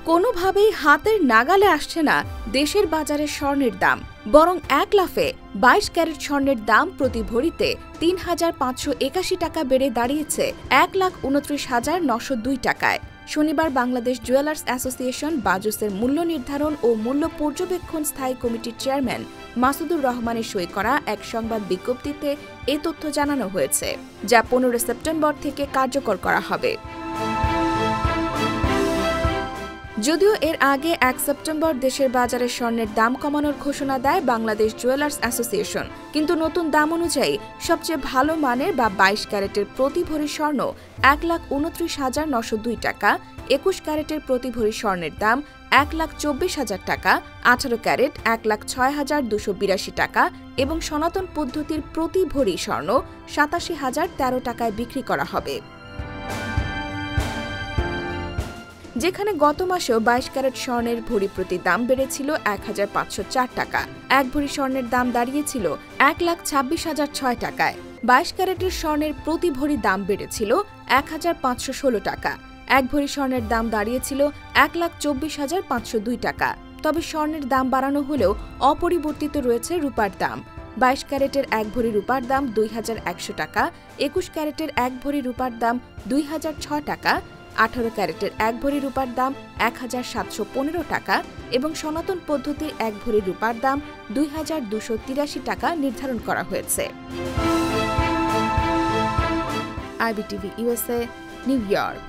কোনোভাবেই হাতের নাগালে আসছে না দেশের বাজারে স্বর্ণের দাম, বরং এক লাফে ২২ ক্যারেট স্বর্ণের দাম প্রতি ভরিতে ৩,৫৮১ টাকা বেড়ে দাঁড়িয়েছে ১,২৯,৯০২ টাকায়। শনিবার বাংলাদেশ জুয়েলার্স অ্যাসোসিয়েশন বাজুসের মূল্য নির্ধারণ ও মূল্য পর্যবেক্ষণ স্থায়ী কমিটির চেয়ারম্যান মাসুদুর রহমানের সই করা এক সংবাদ বিজ্ঞপ্তিতে এ তথ্য জানানো হয়েছে, যা ১৫ সেপ্টেম্বর থেকে কার্যকর করা হবে। যদিও এর আগে ১ সেপ্টেম্বর দেশের বাজারে স্বর্ণের দাম কমানোর ঘোষণা দেয় বাংলাদেশ জুয়েলার্স অ্যাসোসিয়েশন, কিন্তু নতুন দাম অনুযায়ী সবচেয়ে ভালো মানের বা ২২ ক্যারেটের প্রতি ভরি স্বর্ণ ১,২৯,৯০২ টাকা, ২১ ক্যারেটের প্রতি ভরি স্বর্ণের দাম ১,২৪,০০০ টাকা, ১৮ ক্যারেট ১,০৬,২৮২ টাকা এবং সনাতন পদ্ধতির প্রতি ভরি স্বর্ণ ৮৭,০১৩ টাকায় বিক্রি করা হবে। যেখানে গত মাসেও ২২ ক্যারেট স্বর্ণের ভরি প্রতি দাম বেড়েছিল ১,৫০৪ টাকা, এক ভরি স্বর্ণের দাম দাঁড়িয়েছিল ১,২৬,০০৬ টাকায়। ২২ ক্যারেটের স্বর্ণের প্রতি ভরি দাম বেড়েছিল ১,৫১৬ টাকা, এক ভরি স্বর্ণের দাম দাঁড়িয়েছিল ১,২৪,৫০২ টাকা। তবে স্বর্ণের দাম বাড়ানো হলেও অপরিবর্তিত রয়েছে রূপার দাম। ২২ ক্যারেটের এক ভরি রূপার দাম ২,১০০ টাকা, ২১ ক্যারেটের এক ভরি রূপার দাম ২,০০৬ টাকা, ১৮ ক্যারেটের এক ভরি রূপার দাম ১,৭১৫ টাকা এবং সনাতন পদ্ধতির এক ভরি রূপার দাম ২,২৮৩ টাকা নির্ধারণ করা হয়েছে। IBTV USA, new York.